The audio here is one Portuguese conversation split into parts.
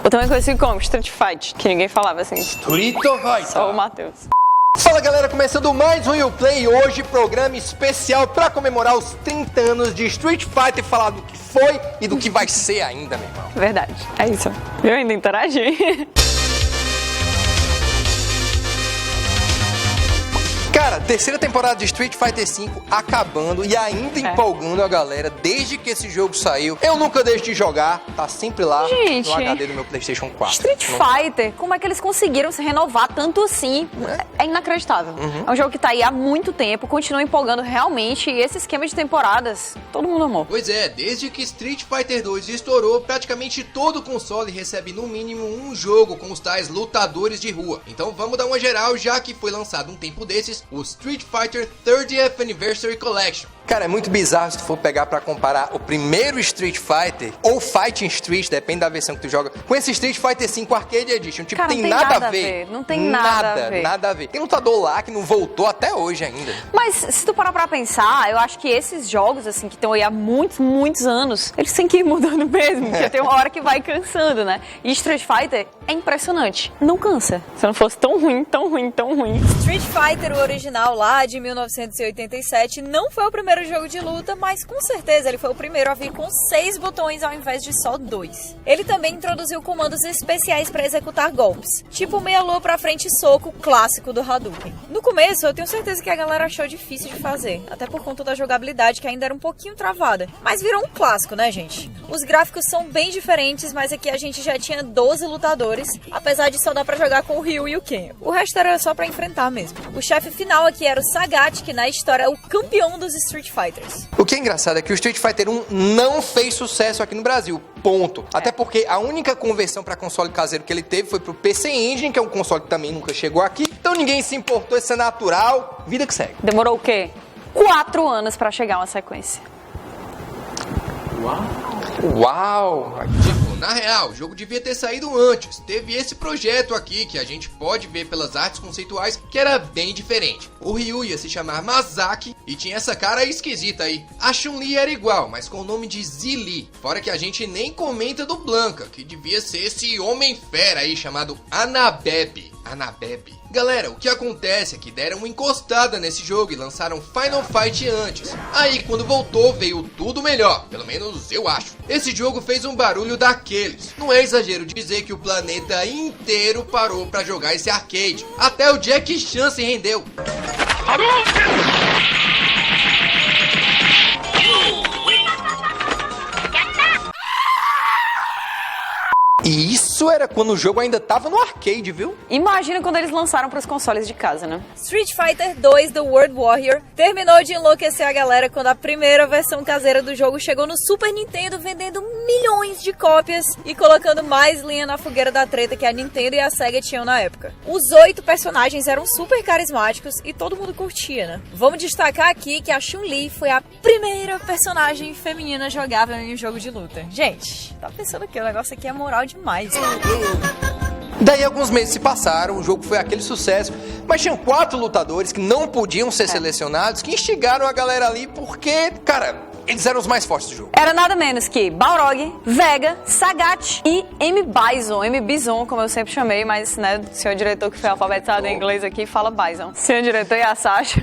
Ou também conhecido como Street Fight, que ninguém falava assim. Street Fighter. Só o Matheus. Fala galera, começando mais um YouPlay, hoje programa especial para comemorar os 30 anos de Street Fighter, falar do que foi e do que vai ser ainda, meu irmão. Verdade, é isso. Eu ainda interagi. Cara, terceira temporada de Street Fighter V acabando e ainda empolgando a galera desde que esse jogo saiu. Eu nunca deixo de jogar, tá sempre lá no HD do meu PlayStation 4. Street Fighter, como é que eles conseguiram se renovar tanto assim? É inacreditável. É um jogo que tá aí há muito tempo, continua empolgando realmente, e esse esquema de temporadas, todo mundo amou. Pois é, desde que Street Fighter 2 estourou, praticamente todo console recebe no mínimo um jogo com os tais lutadores de rua. Então vamos dar uma geral, já que foi lançado um tempo desses, o Street Fighter 30th Anniversary Collection. Cara, é muito bizarro se tu for pegar pra comparar o primeiro Street Fighter ou Fighting Street, depende da versão que tu joga, com esse Street Fighter V Arcade Edition. Tipo, cara, tem nada a ver. Não tem nada a ver. Nada a ver. Tem lutador lá que não voltou até hoje ainda. Mas se tu parar pra pensar, eu acho que esses jogos, assim, que estão aí há muitos anos, eles têm que ir mudando mesmo, porque tem uma hora que vai cansando, né? E Street Fighter é impressionante. Não cansa. Se não fosse tão ruim. Street Fighter, o original lá de 1987, não foi o primeiro jogo de luta, mas com certeza ele foi o primeiro a vir com 6 botões ao invés de só 2. Ele também introduziu comandos especiais para executar golpes, tipo meia-lua pra frente e soco clássico do Hadouken. No começo, eu tenho certeza que a galera achou difícil de fazer, até por conta da jogabilidade que ainda era um pouquinho travada, mas virou um clássico, né, gente? Os gráficos são bem diferentes, mas aqui a gente já tinha 12 lutadores, apesar de só dar pra jogar com o Ryu e o Ken. O resto era só pra enfrentar mesmo. O chefe final aqui era o Sagat, que na história é o campeão dos Street Fighters. O que é engraçado é que o Street Fighter 1 não fez sucesso aqui no Brasil, ponto. Até porque a única conversão para console caseiro que ele teve foi pro PC Engine, que é um console que também nunca chegou aqui. Então ninguém se importou, isso é natural, vida que segue. Demorou o quê? 4 anos pra chegar uma sequência. Uau! Tipo, na real, o jogo devia ter saído antes. Teve esse projeto aqui, que a gente pode ver pelas artes conceituais, que era bem diferente. O Ryu ia se chamar Masaki e tinha essa cara esquisita aí. A Chun-Li era igual, mas com o nome de Zili. Fora que a gente nem comenta do Blanca, que devia ser esse homem fera aí chamado Anabebe. Galera, o que acontece é que deram uma encostada nesse jogo e lançaram Final Fight antes. Aí quando voltou veio tudo melhor, pelo menos eu acho. Esse jogo fez um barulho daqueles. Não é exagero dizer que o planeta inteiro parou pra jogar esse arcade. Até o Jack Chan se rendeu. E isso era quando o jogo ainda tava no arcade, viu? Imagina quando eles lançaram pros consoles de casa, né? Street Fighter 2 The World Warrior terminou de enlouquecer a galera quando a primeira versão caseira do jogo chegou no Super Nintendo, vendendo milhões de cópias e colocando mais linha na fogueira da treta que a Nintendo e a Sega tinham na época. Os 8 personagens eram super carismáticos e todo mundo curtia, né? Vamos destacar aqui que a Chun-Li foi a primeira personagem feminina jogável em um jogo de luta. Gente, tá pensando que o negócio aqui é moral demais. Daí alguns meses se passaram, o jogo foi aquele sucesso, mas tinham 4 lutadores que não podiam ser selecionados, que instigaram a galera ali porque, cara, eles eram os mais fortes do jogo. Era nada menos que Balrog, Vega, Sagat e M. Bison, como eu sempre chamei, mas, né, o senhor diretor que foi alfabetizado em inglês aqui fala Bison. Senhor diretor e a Sasha.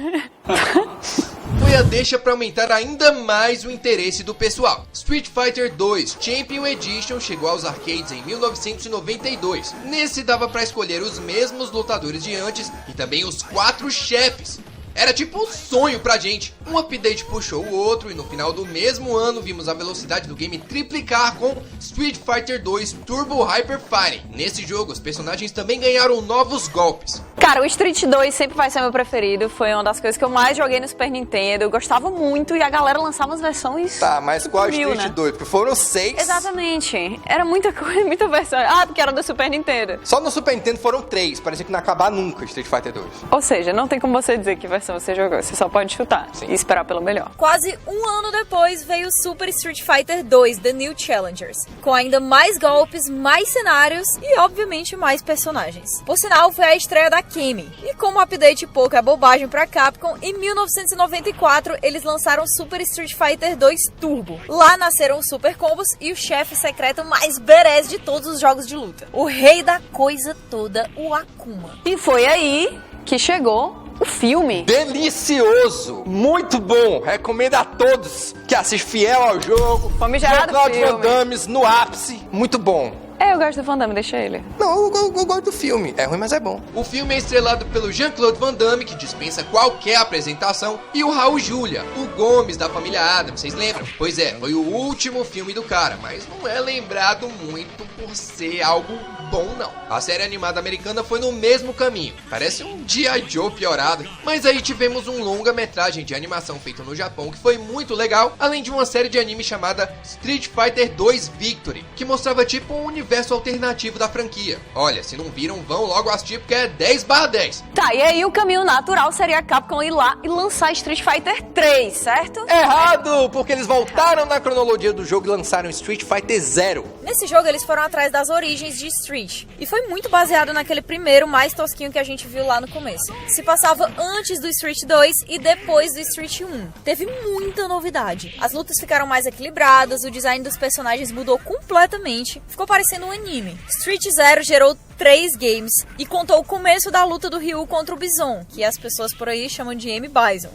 Foi a deixa para aumentar ainda mais o interesse do pessoal. Street Fighter 2 Champion Edition chegou aos arcades em 1992. Nesse dava para escolher os mesmos lutadores de antes e também os 4 chefes. Era tipo um sonho pra gente. Um update puxou o outro e no final do mesmo ano vimos a velocidade do game triplicar com Street Fighter 2 Turbo Hyper Fighting. Nesse jogo, os personagens também ganharam novos golpes. Cara, o Street 2 sempre vai ser meu preferido. Foi uma das coisas que eu mais joguei no Super Nintendo. Eu gostava muito e a galera lançava as versões. Tá, mas qual Street 2? Porque foram 6. Exatamente. Era muita coisa, muita versão. Ah, porque era do Super Nintendo. Só no Super Nintendo foram 3. Parecia que não ia acabar nunca Street Fighter 2. Ou seja, não tem como você dizer que versão você jogou. Você só pode chutar. Sim. E esperar pelo melhor. Quase um ano depois veio o Super Street Fighter 2 The New Challengers, com ainda mais golpes, mais cenários e obviamente mais personagens. Por sinal, foi a estreia da Akemi. E como update pouco é bobagem pra Capcom, em 1994 eles lançaram Super Street Fighter 2 Turbo. Lá nasceram os Super Combos e o chefe secreto mais badass de todos os jogos de luta. O rei da coisa toda, o Akuma. E foi aí que chegou o filme. Delicioso, muito bom, recomendo a todos que assistem fiel ao jogo. Famigerado Jean-Claude filme. Van Damme no ápice, muito bom. Eu gosto do Van Damme, deixa ele. Não, eu gosto do filme, é ruim, mas é bom. O filme é estrelado pelo Jean-Claude Van Damme, que dispensa qualquer apresentação, e o Raul Julia, o Gomes da família Addams, vocês lembram? Pois é, foi o último filme do cara, mas não é lembrado muito por ser algo bom, não. A série animada americana foi no mesmo caminho, parece um G.I. Joe piorado, mas aí tivemos um longa-metragem de animação feito no Japão que foi muito legal, além de uma série de anime chamada Street Fighter 2 Victory, que mostrava tipo um universo alternativo da franquia. Olha, se não viram, vão logo assistir porque é 10/10. Tá, e aí o caminho natural seria a Capcom ir lá e lançar Street Fighter 3, certo? Errado, porque eles voltaram na cronologia do jogo e lançaram Street Fighter 0. Nesse jogo eles foram atrás das origens de Street, e foi muito baseado naquele primeiro mais tosquinho que a gente viu lá no começo. Se passava antes do Street 2 e depois do Street 1. Teve muita novidade. As lutas ficaram mais equilibradas, o design dos personagens mudou completamente, ficou parecendo um anime. Street 0 gerou 3 games e contou o começo da luta do Ryu contra o Bison, que as pessoas por aí chamam de M. Bison.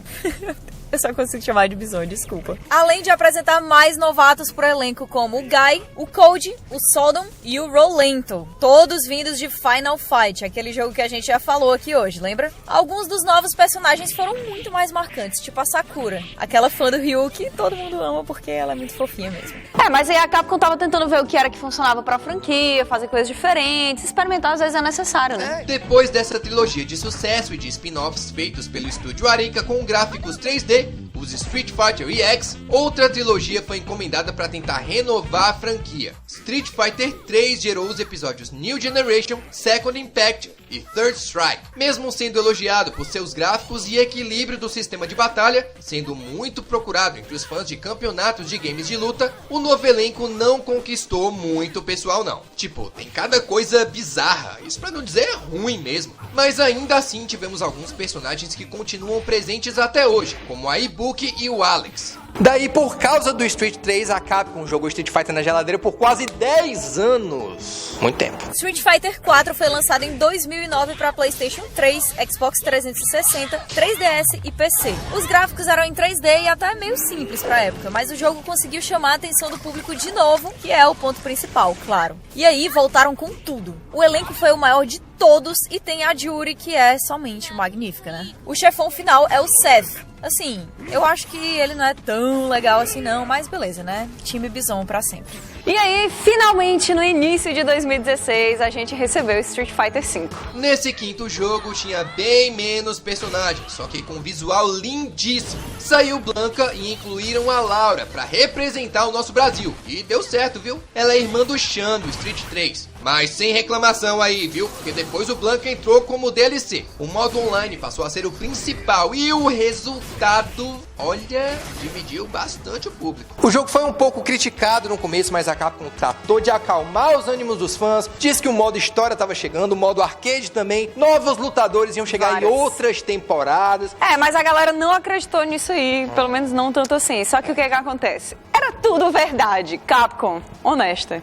Eu só consigo chamar de Bison, desculpa. Além de apresentar mais novatos pro elenco como o Guy, o Code, o Sodom e o Rolento. Todos vindos de Final Fight, aquele jogo que a gente já falou aqui hoje, lembra? Alguns dos novos personagens foram muito mais marcantes, tipo a Sakura, aquela fã do Ryu que todo mundo ama porque ela é muito fofinha mesmo. Mas aí a Capcom tava tentando ver o que era que funcionava pra franquia, fazer coisas diferentes, experimentar às vezes é necessário, né? Depois dessa trilogia de sucesso e de spin-offs feitos pelo estúdio Arica com gráficos 3D, os Street Fighter EX, outra trilogia foi encomendada para tentar renovar a franquia. Street Fighter 3 gerou os episódios New Generation, Second Impact e Third Strike. Mesmo sendo elogiado por seus gráficos e equilíbrio do sistema de batalha, sendo muito procurado entre os fãs de campeonatos de games de luta, o novo elenco não conquistou muito pessoal não. Tipo, tem cada coisa bizarra, isso pra não dizer ruim mesmo. Mas ainda assim tivemos alguns personagens que continuam presentes até hoje, como a Ibuki e o Alex. Daí, por causa do Street 3, a Capcom jogou Street Fighter na geladeira por quase 10 anos. Muito tempo. Street Fighter 4 foi lançado em 2009 para PlayStation 3, Xbox 360, 3DS e PC. Os gráficos eram em 3D e até meio simples pra época, mas o jogo conseguiu chamar a atenção do público de novo, que é o ponto principal, claro. E aí voltaram com tudo. O elenco foi o maior de todos e tem a Juri, que é somente magnífica, né? O chefão final é o Seth. Assim, eu acho que ele não é tão legal assim não, mas beleza, né? Time Bison pra sempre. E aí, finalmente, no início de 2016, a gente recebeu Street Fighter V. Nesse quinto jogo tinha bem menos personagens, só que com um visual lindíssimo. Saiu Blanca e incluíram a Laura pra representar o nosso Brasil. E deu certo, viu? Ela é irmã do Chan do Street 3. Mas sem reclamação aí, viu? Porque depois o Blanca entrou como DLC. O modo online passou a ser o principal e o resultado, olha, dividiu bastante o público. O jogo foi um pouco criticado no começo, mas a Capcom tratou de acalmar os ânimos dos fãs, disse que o modo história estava chegando, o modo arcade também, novos lutadores iam chegar em outras temporadas. Mas a galera não acreditou nisso aí, pelo menos não tanto assim. Só que o que acontece? Era tudo verdade. Capcom, honesta,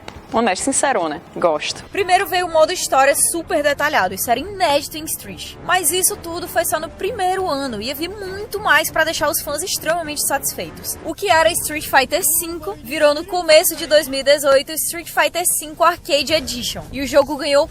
sincerona, gosto. Primeiro veio o modo história super detalhado, isso era inédito em Street. Mas isso tudo foi só no primeiro ano, e havia muito mais pra deixar os fãs extremamente satisfeitos. O que era Street Fighter V virou no começo de 2018 Street Fighter V Arcade Edition, e o jogo ganhou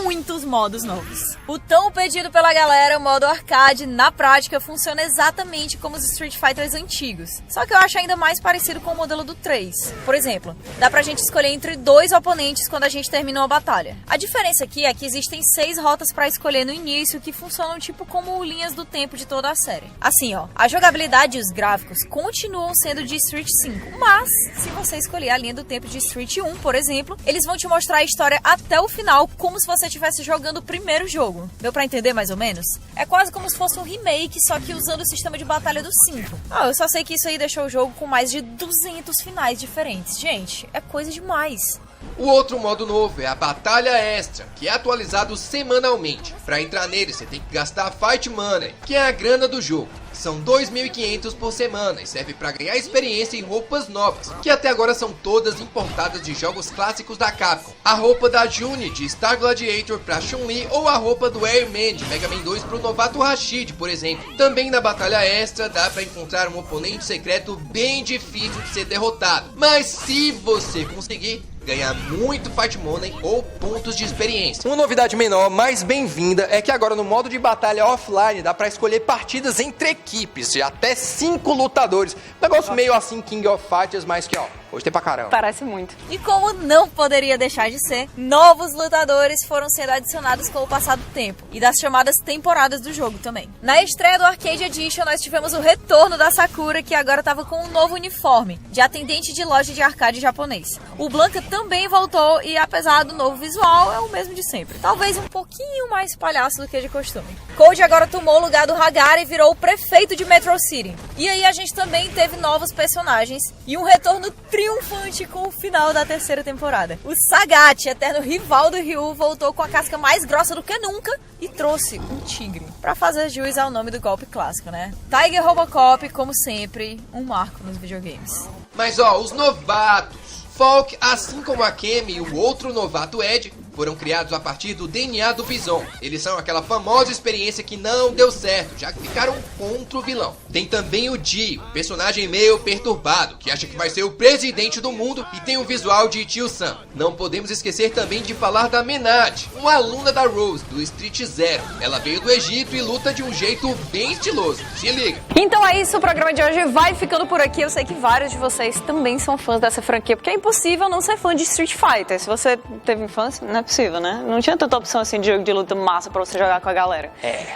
muitos modos novos. O tão pedido pela galera, o modo arcade, na prática, funciona exatamente como os Street Fighters antigos. Só que eu acho ainda mais parecido com o modelo do 3. Por exemplo, dá pra gente escolher entre 2 oponentes quando a gente termina uma batalha. A diferença aqui é que existem 6 rotas pra escolher no início, que funcionam tipo como linhas do tempo de toda a série. Assim, ó, a jogabilidade e os gráficos continuam sendo de Street 5, mas se você escolher a linha do tempo de Street 1, por exemplo, eles vão te mostrar a história até o final, como se você estivesse jogando o primeiro jogo. Deu pra entender mais ou menos? É quase como se fosse um remake, só que usando o sistema de batalha do 5. Eu só sei que isso aí deixou o jogo com mais de 200 finais diferentes. Gente, é coisa demais. O outro modo novo é a Batalha Extra, que é atualizado semanalmente. Para entrar nele, você tem que gastar Fight Money, que é a grana do jogo. São 2.500 por semana e serve para ganhar experiência em roupas novas, que até agora são todas importadas de jogos clássicos da Capcom. A roupa da Juni de Star Gladiator para Chun-Li ou a roupa do Airman de Mega Man 2 para o novato Rashid, por exemplo. Também na Batalha Extra dá para encontrar um oponente secreto bem difícil de ser derrotado, mas se você conseguir, ganhar muito Fight Money ou pontos de experiência. Uma novidade menor, mais bem-vinda, é que agora no modo de batalha offline dá pra escolher partidas entre equipes de até 5 lutadores. Negócio meio assim King of Fighters, mas que ó, hoje tem pra caramba. Parece muito. E como não poderia deixar de ser, novos lutadores foram sendo adicionados com o passar do tempo e das chamadas temporadas do jogo também. Na estreia do Arcade Edition, nós tivemos o retorno da Sakura, que agora estava com um novo uniforme de atendente de loja de arcade japonês. O Blanca também voltou e, apesar do novo visual, é o mesmo de sempre. Talvez um pouquinho mais palhaço do que de costume. Code agora tomou o lugar do Hagar e virou o prefeito de Metro City. E aí a gente também teve novos personagens e um retorno triunfante com o final da terceira temporada. O Sagat, eterno rival do Ryu, voltou com a casca mais grossa do que nunca e trouxe um tigre, pra fazer jus ao nome do golpe clássico, né? Tiger Robocop, como sempre, um marco nos videogames. Mas ó, os novatos. Falk, assim como a Kemi e o outro novato Ed, foram criados a partir do DNA do Bison. Eles são aquela famosa experiência que não deu certo, já que ficaram contra o vilão. Tem também o Dio, personagem meio perturbado, que acha que vai ser o presidente do mundo e tem o visual de Tio Sam. Não podemos esquecer também de falar da Menad, uma aluna da Rose, do Street Zero. Ela veio do Egito e luta de um jeito bem estiloso. Se liga! Então é isso, o programa de hoje vai ficando por aqui. Eu sei que vários de vocês também são fãs dessa franquia, porque é impossível não ser fã de Street Fighter. Se você teve infância, não é possível, né? Não tinha tanta opção assim de jogo de luta massa pra você jogar com a galera.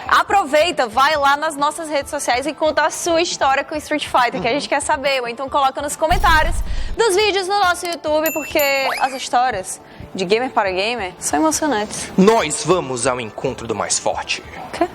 Aproveita, vai lá nas nossas redes sociais e conta a sua história com Street Fighter, que a gente quer saber. Ou então coloca nos comentários dos vídeos no nosso YouTube, porque as histórias de gamer para gamer são emocionantes. Nós vamos ao encontro do mais forte. O quê?